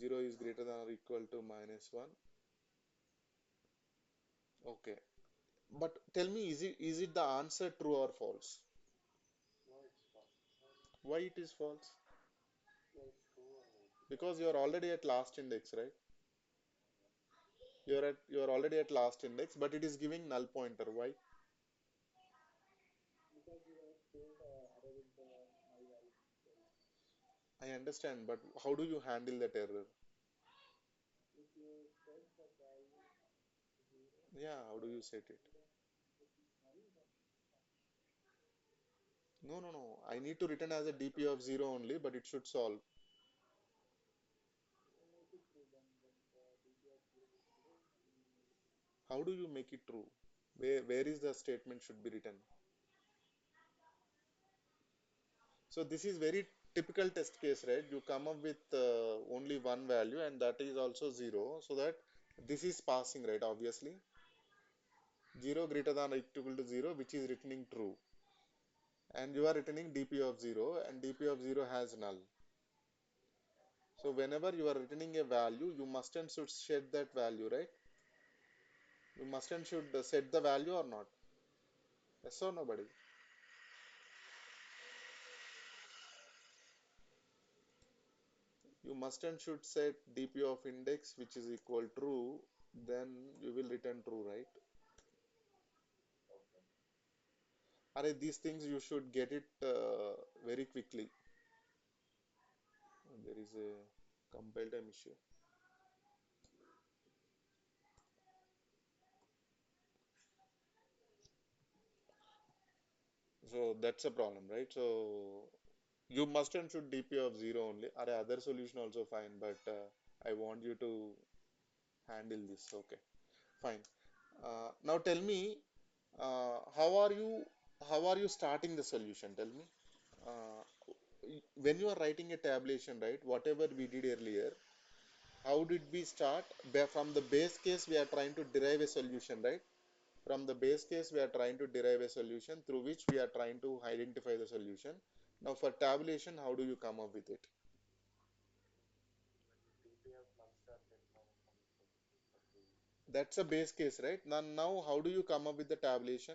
0 is greater than or equal to minus 1. Okay, but tell me, is it the answer true or false? Why it is false? Because you are already at last index, right? You are already at last index, but it is giving null pointer. Why? I understand, but how do you handle that error? Yeah, how do you set it? No, no, no. I need to return as a DP of 0 only, but it should solve. How do you make it true? Where is the statement should be written? So this is very typical test case, right? You come up with only one value and that is also 0, so that This is passing, right? Obviously, 0 greater than or equal to 0, which is returning true. And you are returning dp of 0, and dp of 0 has null. So whenever you are returning a value, you must and should set that value, right? You must and should set the value or not. Yes or nobody? You must and should set dp of index which is equal true, then you will return true, right? Are these things you should get it very quickly. There is a compile time issue. So that's a problem, right? So you must and should dp of 0 only. Are other solution also fine, but I want you to handle this. Okay, fine. Now tell me, how are you starting the solution? Tell me. Uh, when you are writing a tabulation, right? Whatever we did earlier, how did we start? From the base case, we are trying to derive a solution, right? From the base case, we are trying to derive a solution through which we are trying to identify the solution. Now, for tabulation, how do you come up with it? That's a base case, right? Now, how do you come up with the tabulation?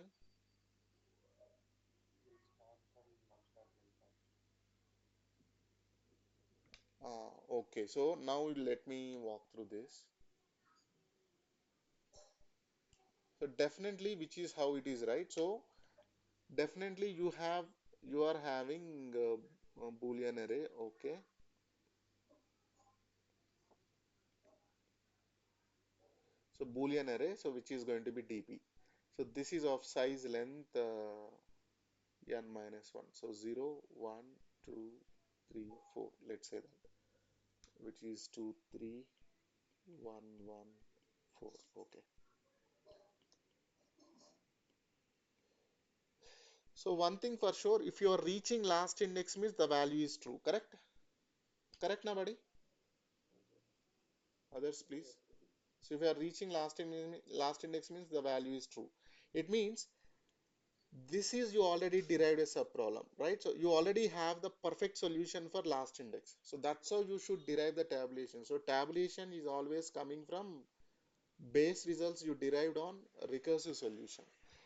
Okay, so now let me walk through this. So definitely, which is how it is, right? So definitely, you are having a Boolean array. Okay, so Boolean array, so which is going to be DP. So this is of size length n minus 1. So 0, 1, 2, 3, 4. Let's say that, which is 2, 3, 1, 1, 4. Okay. So one thing for sure, if you are reaching last index means the value is true. Correct? Correct, nobody? Others, please. So if you are reaching last index means the value is true. It means this is you already derived a subproblem, right? So you already have the perfect solution for last index. So that's how you should derive the tabulation. So tabulation is always coming from base results you derived on a recursive solution.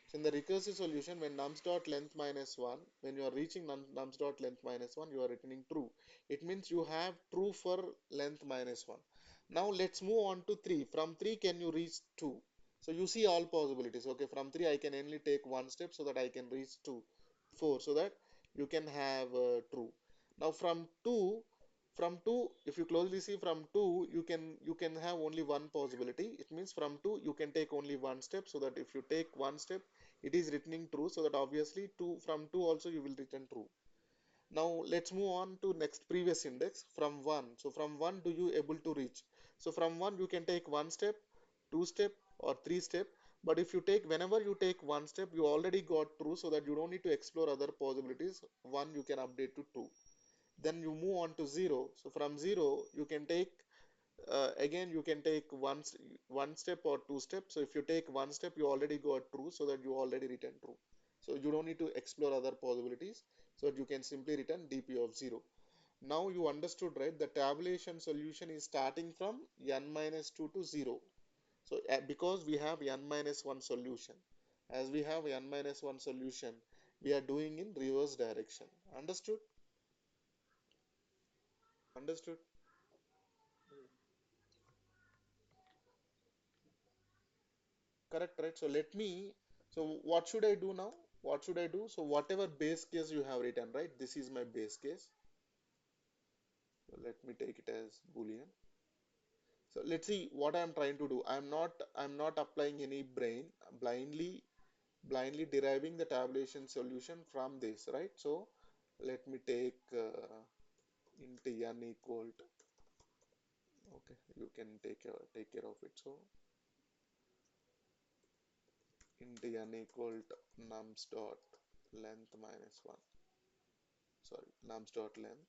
So in the recursive solution, when nums dot length minus 1, when you are reaching nums dot length minus 1, you are returning true. It means you have true for length minus 1. Now let's move on to 3. From 3, can you reach 2? So you see all possibilities. Okay, from 3, I can only take one step so that I can reach 2. 4, so that you can have true. Now from 2, if you closely see from 2, you can have only one possibility. It means from 2 you can take only one step, so that if you take one step, it is returning true, so that obviously 2 from 2 also you will return true. Now let's move on to next previous index from 1. So from 1 do you able to reach? So from 1 you can take one step, two step, or three step. But if you take, whenever you take one step, you already got true, so that you don't need to explore other possibilities. 1 you can update to 2. Then you move on to 0. So from 0 you can take, again you can take one step or two steps. So if you take one step, you already got true, so that you already return true. So you don't need to explore other possibilities, so that you can simply return dp of 0. Now you understood, right? The tabulation solution is starting from n minus 2 to 0. So because we have n minus 1 solution, as we have n minus 1 solution, we are doing in reverse direction. Understood? Understood? Correct, right? So let me, so what should I do now? What should I do? So whatever base case you have written, right? This is my base case. So let me take it as Boolean. So let's see what I'm trying to do. I'm not applying any brain, blindly blindly deriving the tabulation solution from this, right? So let me take int n equal to, okay, you can take care of it. So int n equal to nums dot length minus 1, sorry, nums dot length,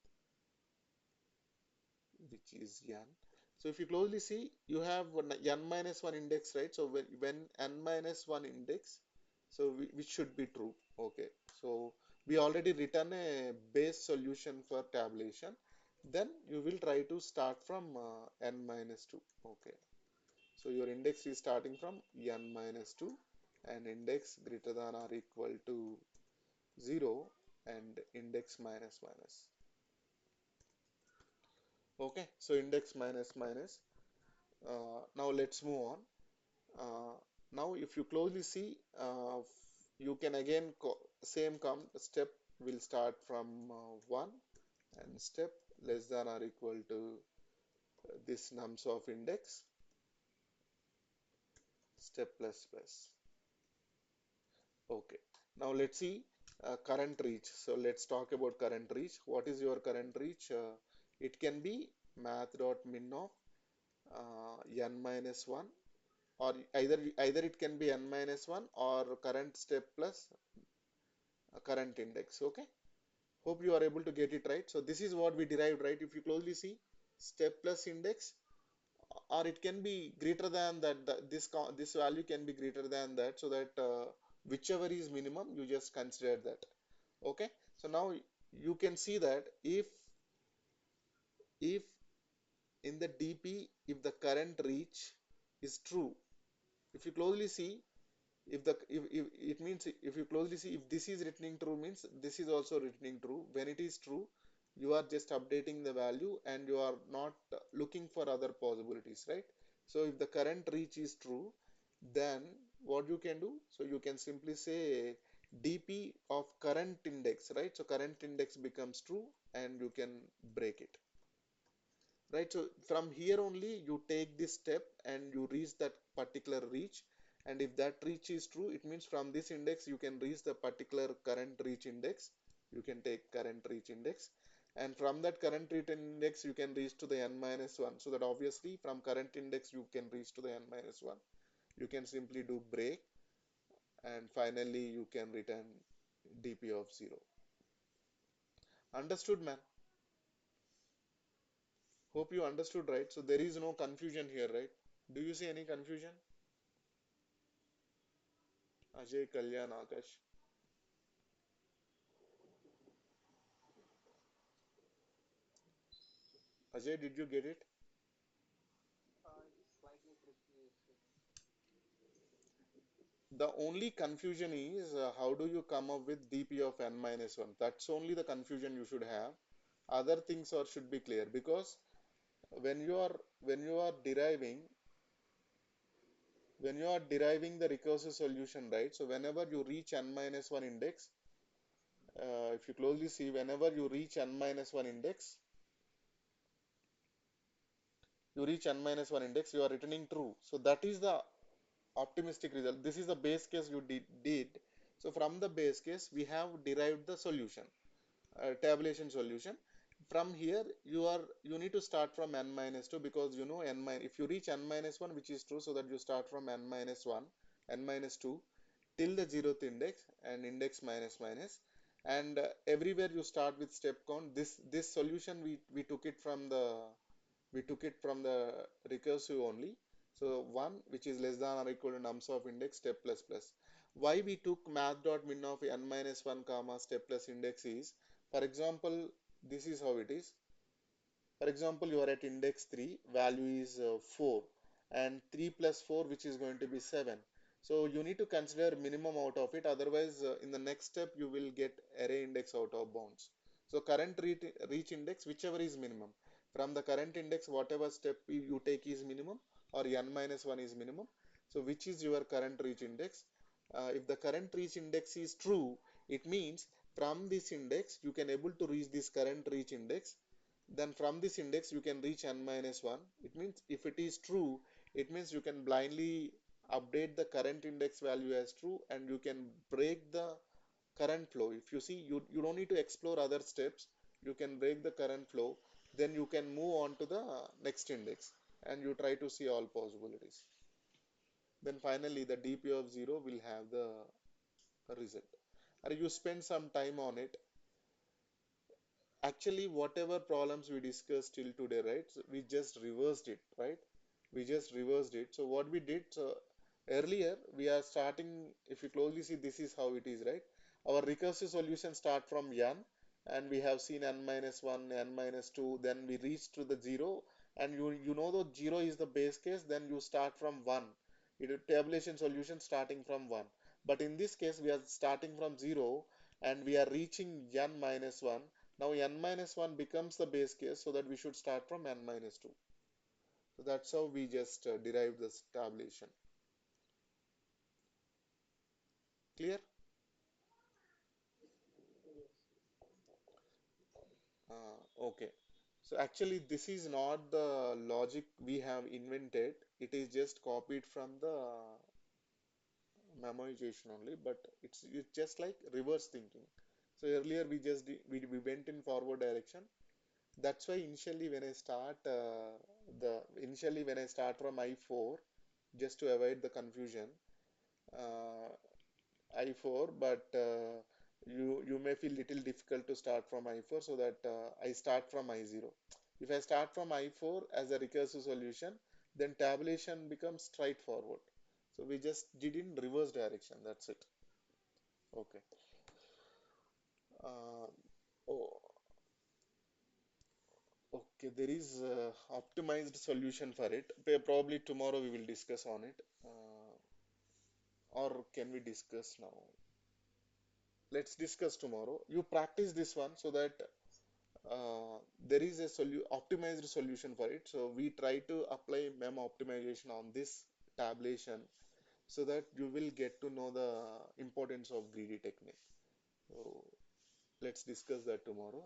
which is n. So if you closely see, you have n minus 1 index, right? So when n minus 1 index, so which should be true. Okay. So we already written a base solution for tabulation. Then you will try to start from n minus 2. Okay. So your index is starting from n minus 2 and index greater than or equal to 0 and index minus minus. Okay. So index minus minus. Now let's move on. Uh, Now, if you closely see, you can again same come step will start from 1 and step less than or equal to this nums of index step plus plus. Okay. Now let's see current reach. So let's talk about current reach. What is your current reach? It can be math.min of n minus 1 or either it can be n minus 1 or current step plus current index. Okay, hope you are able to get it right. So this is what we derived, right? If you closely see, step plus index, or it can be greater than that, this value can be greater than that, so that whichever is minimum you just consider that. Okay, so now you can see that if in the dp, if the current reach is true, if you closely see, if it means, if you closely see, if this is returning true means this is also returning true. When it is true, you are just updating the value and you are not looking for other possibilities, right? So if the current reach is true, then what you can do, so you can simply say dp of current index, right? So current index becomes true and you can break it, right? So from here only you take this step and you reach that particular reach, and if that reach is true, it means from this index you can reach the particular current reach index. You can take current reach index, and from that current reach index you can reach to the n minus 1. So that obviously from current index you can reach to the n minus 1. You can simply do break, and finally you can return dp of 0. Understood, man? Hope you understood, right? So there is no confusion here, right? Do you see any confusion? Ajay, Kalyan, Akash. Ajay, did you get it? The only confusion is how do you come up with dp of n minus 1? That's only the confusion you should have. Other things are should be clear, because when you are when you are deriving the recursive solution, right? So whenever you reach n minus 1 index, if you closely see, whenever you reach n minus 1 index, you are returning true. So that is the optimistic result. This is the base case you did. So from the base case, we have derived the solution, tabulation solution. From here, you need to start from n minus 2, because you know if you reach n minus 1, which is true, so that you start from n minus 1, n minus 2 till the zeroth index and index minus minus, and everywhere you start with step count. This solution we took it from the recursive only. So 1 which is less than or equal to nums of index step plus plus. Why we took math.min of n minus 1 comma step plus index is, for example, this is how it is. For example, you are at index 3, value is 4, and 3 plus 4, which is going to be 7. So you need to consider minimum out of it, otherwise in the next step you will get array index out of bounds. So current reach index, whichever is minimum. From the current index, whatever step you take is minimum, or n minus 1 is minimum. So which is your current reach index? If the current reach index is true, it means from this index you can able to reach this current reach index. Then from this index you can reach n minus 1. It means if it is true, it means you can blindly update the current index value as true, and you can break the current flow. If you see, you don't need to explore other steps, you can break the current flow, then you can move on to the next index and you try to see all possibilities. Then finally the dp of 0 will have the result. Or you spend some time on it. Actually, whatever problems we discussed till today, right? So we just reversed it, right? We just reversed it. So what we did, so earlier we are starting, if you closely see, this is how it is, right? Our recursive solution start from n, and we have seen n minus 1, n minus 2, then we reach to the 0, and you know that 0 is the base case, then you start from 1. It is tabulation solution starting from 1. But in this case, we are starting from 0, and we are reaching n minus 1. Now n minus 1 becomes the base case, so that we should start from n minus 2. So that's how we just derived this tabulation. Clear? Okay. So actually, this is not the logic we have invented. It is just copied from the memorization only, but it's just like reverse thinking. So earlier we went in forward direction. That's why initially when I start from I4, just to avoid the confusion, uh, I4, but you may feel little difficult to start from I4, so that I start from I0. If I start from I4 as a recursive solution, then tabulation becomes straightforward. So we just did in reverse direction. That's it. Okay. Uh, oh, okay. There is optimized solution for it. Probably tomorrow we will discuss on it. Or can we discuss now? Let's discuss tomorrow. You practice this one so that there is a optimized solution for it. So we try to apply mem optimization on this tabulation so that you will get to know the importance of greedy technique. So let's discuss that tomorrow.